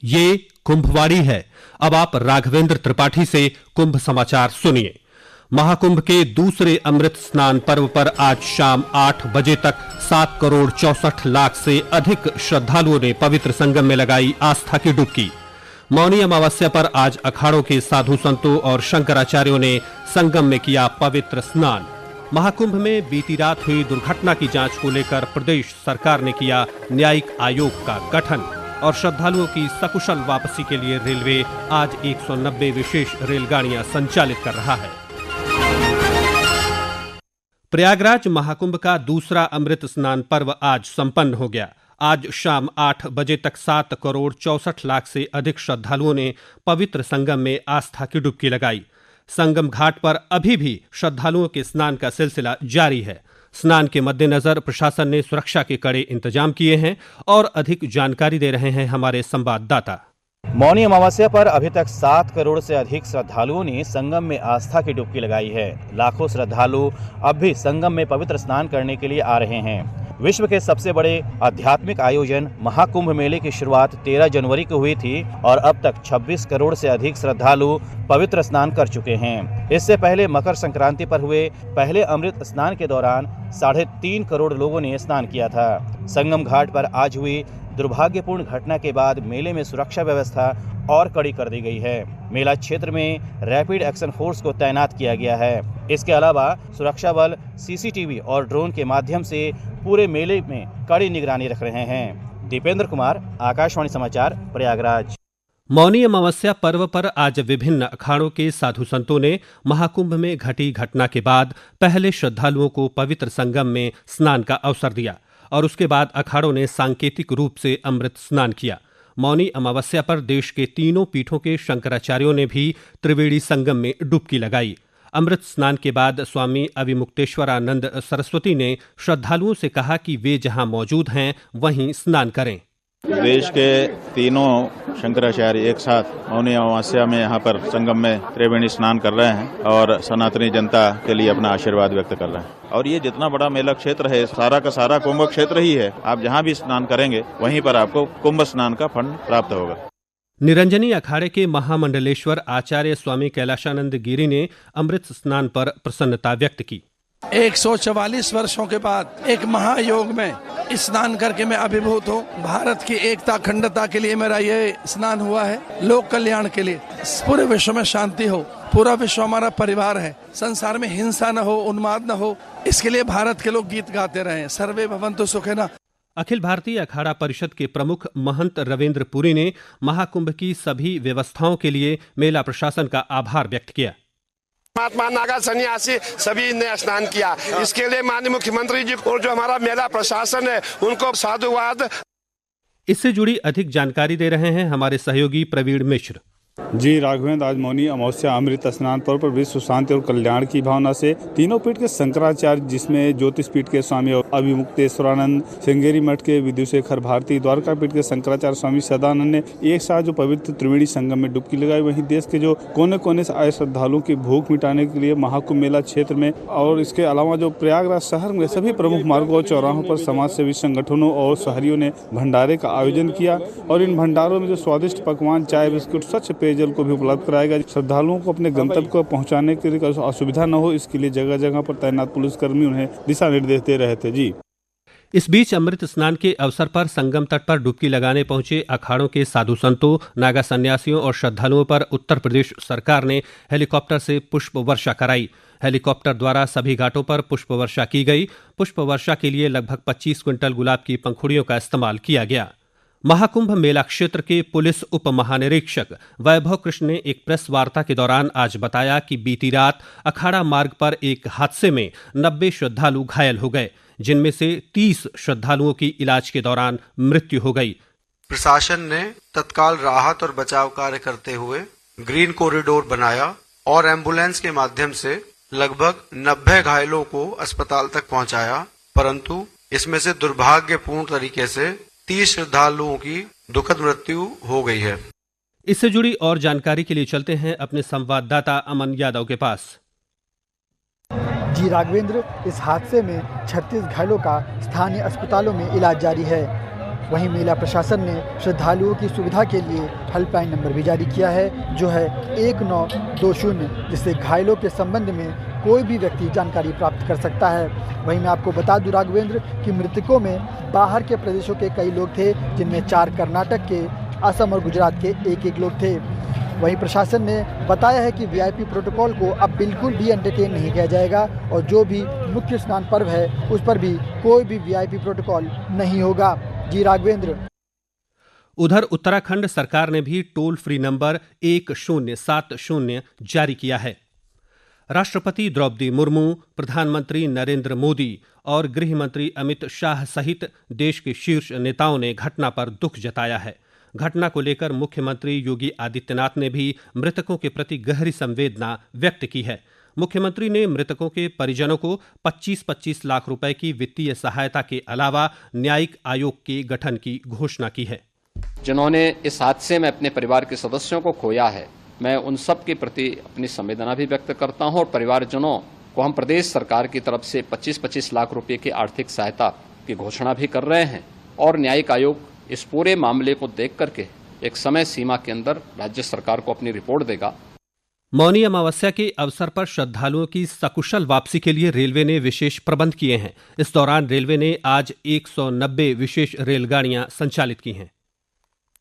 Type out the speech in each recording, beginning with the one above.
ये कुंभवाणी है। अब आप राघवेंद्र त्रिपाठी से कुंभ समाचार सुनिए। महाकुंभ के दूसरे अमृत स्नान पर्व पर आज शाम 8 बजे तक 7 करोड़ 64 लाख से अधिक श्रद्धालुओं ने पवित्र संगम में लगाई आस्था की डुबकी। मौनी अमावस्या पर आज अखाड़ों के साधु संतों और शंकराचार्यों ने संगम में किया पवित्र स्नान। महाकुंभ में बीती रात हुई दुर्घटना की जांच को लेकर प्रदेश सरकार ने किया न्यायिक आयोग का गठन और श्रद्धालुओं की सकुशल वापसी के लिए रेलवे आज 190 विशेष रेलगाड़ियां संचालित कर रहा है। प्रयागराज महाकुंभ का दूसरा अमृत स्नान पर्व आज संपन्न हो गया। आज शाम 8 बजे तक 7 करोड़ 64 लाख से अधिक श्रद्धालुओं ने पवित्र संगम में आस्था की डुबकी लगाई। संगम घाट पर अभी भी श्रद्धालुओं के स्नान का सिलसिला जारी है। स्नान के मद्देनजर प्रशासन ने सुरक्षा के कड़े इंतजाम किए हैं और अधिक जानकारी दे रहे हैं हमारे संवाददाता। मौनी अमावस्या पर अभी तक 7 करोड़ से अधिक श्रद्धालुओं ने संगम में आस्था की डुबकी लगाई है। लाखों श्रद्धालु अब भी संगम में पवित्र स्नान करने के लिए आ रहे हैं। विश्व के सबसे बड़े आध्यात्मिक आयोजन महाकुंभ मेले की शुरुआत 13 जनवरी को हुई थी और अब तक 26 करोड़ से अधिक श्रद्धालु पवित्र स्नान कर चुके हैं। इससे पहले मकर संक्रांति पर हुए पहले अमृत स्नान के दौरान 3.5 करोड़ लोगों ने स्नान किया था। संगम घाट पर आज हुई दुर्भाग्यपूर्ण घटना के बाद मेले में सुरक्षा व्यवस्था और कड़ी कर दी गई है। मेला क्षेत्र में रैपिड एक्शन फोर्स को तैनात किया गया है। इसके अलावा सुरक्षा बल सीसीटीवी और ड्रोन के माध्यम से पूरे मेले में कड़ी निगरानी रख रहे हैं। दीपेंद्र कुमार, आकाशवाणी समाचार, प्रयागराज। मौनी अमावस्या पर्व पर आज विभिन्न अखाड़ों के साधु संतों ने महाकुंभ में घटी घटना के बाद पहले श्रद्धालुओं को पवित्र संगम में स्नान का अवसर दिया और उसके बाद अखाड़ों ने सांकेतिक रूप से अमृत स्नान किया। मौनी अमावस्या पर देश के तीनों पीठों के शंकराचार्यों ने भी त्रिवेणी संगम में डुबकी लगाई। अमृत स्नान के बाद स्वामी अविमुक्तेश्वरानंद सरस्वती ने श्रद्धालुओं से कहा कि वे जहां मौजूद हैं वहीं स्नान करें। देश के तीनों शंकराचार्य एक साथ मौनी अमावस्या में यहाँ पर संगम में त्रिवेणी स्नान कर रहे हैं और सनातनी जनता के लिए अपना आशीर्वाद व्यक्त कर रहे हैं। और ये जितना बड़ा मेला क्षेत्र है, सारा का सारा कुंभ क्षेत्र ही है। आप जहाँ भी स्नान करेंगे वहीं पर आपको कुंभ स्नान का फल प्राप्त होगा। निरंजनी अखाड़े के महामंडलेश्वर आचार्य स्वामी कैलाशानंद गिरी ने अमृत स्नान पर प्रसन्नता व्यक्त की। 144 वर्षों के बाद एक महायोग में स्नान करके मैं अभिभूत हूँ। भारत की एकता अखंडता के लिए मेरा ये स्नान हुआ है, लोक कल्याण के लिए। पूरे विश्व में शांति हो, पूरा विश्व हमारा परिवार है, संसार में हिंसा न हो, उन्माद न हो, इसके लिए भारत के लोग गीत गाते रहे। सर्वे भवन्तु सुखिनः। अखिल भारतीय अखाड़ा परिषद के प्रमुख महंत रविंद्र पुरी ने महाकुंभ की सभी व्यवस्थाओं के लिए मेला प्रशासन का आभार व्यक्त किया। महात्मा नागा सन्यासी सभी ने स्नान किया, इसके लिए माननीय मुख्यमंत्री जी और जो हमारा मेला प्रशासन है उनको साधुवाद। इससे जुड़ी अधिक जानकारी दे रहे हैं हमारे सहयोगी प्रवीण मिश्र। जी राघवेंद्र, आज मौनी अमावस्या अमृत स्नान पर्व पर विश्व शांति और कल्याण की भावना से तीनों पीठ के शंकराचार्य, जिसमें ज्योतिष पीठ के स्वामी अविमुक्तेश्वरानंद, श्रृंगेरी मठ के विदुशेखर भारती, द्वारका पीठ के शंकराचार्य स्वामी सदानंद ने एक साथ जो पवित्र त्रिवेणी संगम में डुबकी लगाई। वहीं देश के जो कोने कोने से आए श्रद्धालुओं की भूख मिटाने के लिए महाकुंभ मेला क्षेत्र में और इसके अलावा जो प्रयागराज शहर में सभी प्रमुख मार्गों और चौराहों पर समाज सेवी संगठनों और शहरियों ने भंडारे का आयोजन किया और इन भंडारों में जो स्वादिष्ट पकवान, चाय, बिस्कुट, स्वच्छ पेयजल को भी उपलब्ध कराया गया। श्रद्धालुओं को अपने गंतव्य को पहुंचाने के लिए असुविधा न हो, इसके लिए जगह जगह पर तैनात पुलिसकर्मी उन्हें दिशा निर्देश दे रहे थे। जी, इस बीच अमृत स्नान के अवसर पर संगम तट पर डुबकी लगाने पहुंचे अखाड़ों के साधु संतों, नागा सन्यासियों और श्रद्धालुओं पर उत्तर प्रदेश सरकार ने हेलीकॉप्टर से पुष्प वर्षा कराई। हेलीकॉप्टर द्वारा सभी घाटों पर पुष्प वर्षा की गई। पुष्प वर्षा के लिए लगभग 25 क्विंटल गुलाब की पंखुड़ियों का इस्तेमाल किया गया। महाकुंभ मेला क्षेत्र के पुलिस उप महानिरीक्षक वैभव कृष्ण ने एक प्रेस वार्ता के दौरान आज बताया कि बीती रात अखाड़ा मार्ग पर एक हादसे में 90 श्रद्धालु घायल हो गए, जिनमें से 30 श्रद्धालुओं की इलाज के दौरान मृत्यु हो गई। प्रशासन ने तत्काल राहत और बचाव कार्य करते हुए ग्रीन कॉरिडोर बनाया और एम्बुलेंस के माध्यम से लगभग 90 घायलों को अस्पताल तक पहुंचाया, परंतु इसमें से दुर्भाग्यपूर्ण तरीके से 30 श्रद्धालुओं की दुखद मृत्यु हो गई है। इससे जुड़ी और जानकारी के लिए चलते हैं अपने संवाददाता अमन यादव के पास। जी राघवेंद्र, इस हादसे में 36 घायलों का स्थानीय अस्पतालों में इलाज जारी है। वहीं मेला प्रशासन ने श्रद्धालुओं की सुविधा के लिए हेल्पलाइन नंबर भी जारी किया है, जो है 1920, जिससे घायलों के संबंध में कोई भी व्यक्ति जानकारी प्राप्त कर सकता है। वहीं मैं आपको बता दूं राघवेंद्र कि मृतकों में बाहर के प्रदेशों के कई लोग थे, जिनमें 4 कर्नाटक के, असम और गुजरात के 1-1 लोग थे। वहीं प्रशासन ने बताया है कि वीआईपी प्रोटोकॉल को अब बिल्कुल भी एंटरटेन नहीं किया जाएगा और जो भी मुख्य स्नान पर्व है उस पर भी कोई भी वीआईपी प्रोटोकॉल नहीं होगा। जी राघवेंद्र। उधर उत्तराखंड सरकार ने भी टोल फ्री नंबर 1070 जारी किया है। राष्ट्रपति द्रौपदी मुर्मू, प्रधानमंत्री नरेंद्र मोदी और गृह मंत्री अमित शाह सहित देश के शीर्ष नेताओं ने घटना पर दुख जताया है। घटना को लेकर मुख्यमंत्री योगी आदित्यनाथ ने भी मृतकों के प्रति गहरी संवेदना व्यक्त की है। मुख्यमंत्री ने मृतकों के परिजनों को 25-25 लाख रुपए की वित्तीय सहायता के अलावा न्यायिक आयोग के गठन की घोषणा की है। जिन्होंने इस हादसे में अपने परिवार के सदस्यों को खोया है, मैं उन सब के प्रति अपनी संवेदना भी व्यक्त करता हूं और परिवारजनों को हम प्रदेश सरकार की तरफ से 25-25 लाख रुपए की आर्थिक सहायता की घोषणा भी कर रहे हैं और न्यायिक आयोग इस पूरे मामले को देख करके एक समय सीमा के अंदर राज्य सरकार को अपनी रिपोर्ट देगा। मौनी अमावस्या के अवसर पर श्रद्धालुओं की सकुशल वापसी के लिए रेलवे ने विशेष प्रबंध किए हैं। इस दौरान रेलवे ने आज 190 विशेष रेलगाड़ियां संचालित की हैं।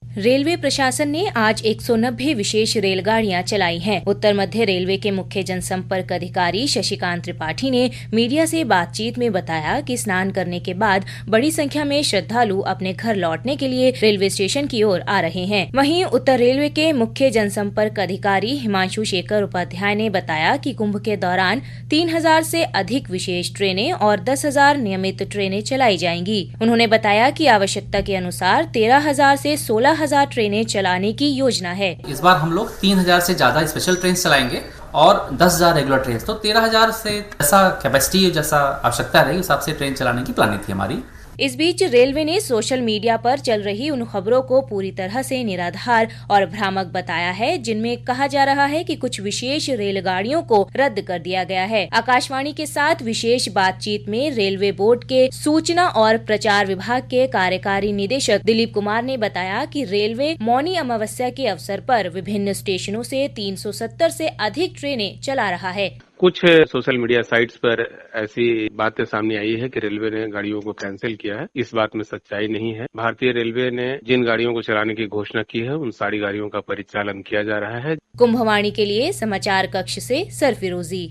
रेलवे प्रशासन ने आज 190 विशेष रेलगाड़ियां चलाई हैं। उत्तर मध्य रेलवे के मुख्य जनसंपर्क अधिकारी शशिकांत त्रिपाठी ने मीडिया से बातचीत में बताया कि स्नान करने के बाद बड़ी संख्या में श्रद्धालु अपने घर लौटने के लिए रेलवे स्टेशन की ओर आ रहे हैं। वहीं उत्तर रेलवे के मुख्य जनसंपर्क अधिकारी हिमांशु शेखर उपाध्याय ने बताया कि कुंभ के दौरान 3000 से अधिक विशेष ट्रेनें और 10,000 नियमित ट्रेनें चलाई जाएंगी। उन्होंने बताया कि आवश्यकता के अनुसार 13,000 से 16,000 ट्रेनें चलाने की योजना है। इस बार हम लोग 3,000 से ज्यादा स्पेशल ट्रेन चलाएंगे और 10,000 रेगुलर ट्रेन, तो 13,000 से जैसा कैपेसिटी जैसा आवश्यकता रहेगी उस हिसाब से ट्रेन चलाने की प्लानिंग थी हमारी। इस बीच रेलवे ने सोशल मीडिया पर चल रही उन खबरों को पूरी तरह से निराधार और भ्रामक बताया है जिनमें कहा जा रहा है कि कुछ विशेष रेलगाड़ियों को रद्द कर दिया गया है। आकाशवाणी के साथ विशेष बातचीत में रेलवे बोर्ड के सूचना और प्रचार विभाग के कार्यकारी निदेशक दिलीप कुमार ने बताया कि रेलवे मौनी अमावस्या के अवसर पर विभिन्न स्टेशनों से 370 से अधिक ट्रेनें चला रहा है। कुछ सोशल मीडिया साइट्स पर ऐसी बातें सामने आई है कि रेलवे ने गाड़ियों को कैंसिल किया है। इस बात में सच्चाई नहीं है। भारतीय रेलवे ने जिन गाड़ियों को चलाने की घोषणा की है उन सारी गाड़ियों का परिचालन किया जा रहा है। कुंभवाणी के लिए समाचार कक्ष से सरफिरोजी।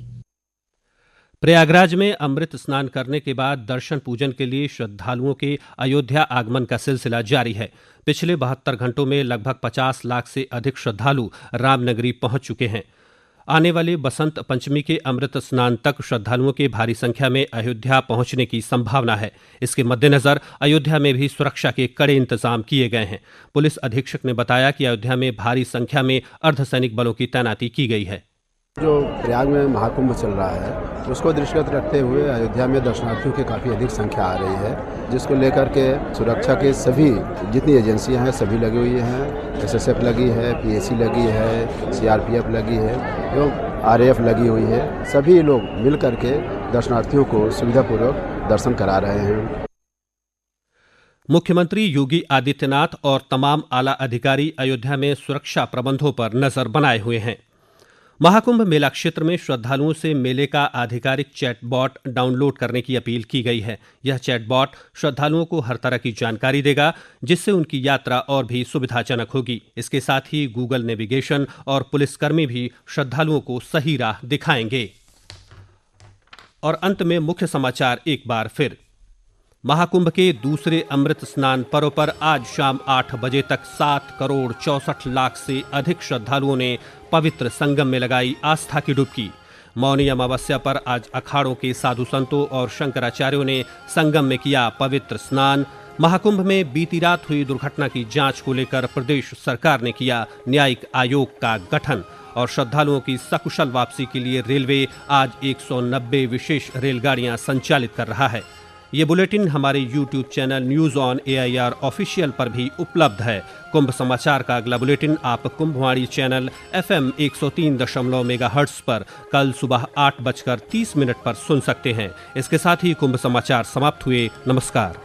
प्रयागराज में अमृत स्नान करने के बाद दर्शन पूजन के लिए श्रद्धालुओं के अयोध्या आगमन का सिलसिला जारी है। पिछले 72 घंटों में लगभग 50 लाख से अधिक श्रद्धालु रामनगरी पहुंच चुके हैं। आने वाले बसंत पंचमी के अमृत स्नान तक श्रद्धालुओं के भारी संख्या में अयोध्या पहुंचने की संभावना है। इसके मद्देनजर अयोध्या में भी सुरक्षा के कड़े इंतजाम किए गए हैं। पुलिस अधीक्षक ने बताया कि अयोध्या में भारी संख्या में अर्धसैनिक बलों की तैनाती की गई है। जो प्रयाग में महाकुंभ चल रहा है उसको दृष्टिगत रखते हुए अयोध्या में दर्शनार्थियों की काफ़ी अधिक संख्या आ रही है, जिसको लेकर के सुरक्षा के सभी जितनी एजेंसियां हैं सभी लगी हुई हैं। SSF लगी है, PAC लगी है, CRPF लगी है एवं RAF लगी हुई है। सभी लोग मिल करके दर्शनार्थियों को सुविधापूर्वक दर्शन करा रहे हैं। मुख्यमंत्री योगी आदित्यनाथ और तमाम आला अधिकारी अयोध्या में सुरक्षा प्रबंधों पर नजर बनाए हुए हैं। महाकुंभ मेला क्षेत्र में श्रद्धालुओं से मेले का आधिकारिक चैटबॉट डाउनलोड करने की अपील की गई है। यह चैटबॉट श्रद्धालुओं को हर तरह की जानकारी देगा, जिससे उनकी यात्रा और भी सुविधाजनक होगी। इसके साथ ही गूगल नेविगेशन और पुलिसकर्मी भी श्रद्धालुओं को सही राह दिखाएंगे। और अंत में मुख्य समाचार एक बार फिर। महाकुंभ के दूसरे अमृत स्नान पर्व पर आज शाम 8 बजे तक 7 करोड़ 64 लाख से अधिक श्रद्धालुओं ने पवित्र संगम में लगाई आस्था की डुबकी। मौनी अमावस्या पर आज अखाड़ों के साधु संतों और शंकराचार्यों ने संगम में किया पवित्र स्नान। महाकुंभ में बीती रात हुई दुर्घटना की जांच को लेकर प्रदेश सरकार ने किया न्यायिक आयोग का गठन। और श्रद्धालुओं की सकुशल वापसी के लिए रेलवे आज 190 विशेष रेलगाड़ियां संचालित कर रहा है। ये बुलेटिन हमारे YouTube channel news on AIR official पर भी उपलब्ध है। कुंभ समाचार का अगला बुलेटिन आप कुंभवाणी चैनल FM 103.9 मेगाहर्ट्ज पर कल सुबह 8:30 पर सुन सकते हैं। इसके साथ ही कुंभ समाचार समाप्त हुए। नमस्कार।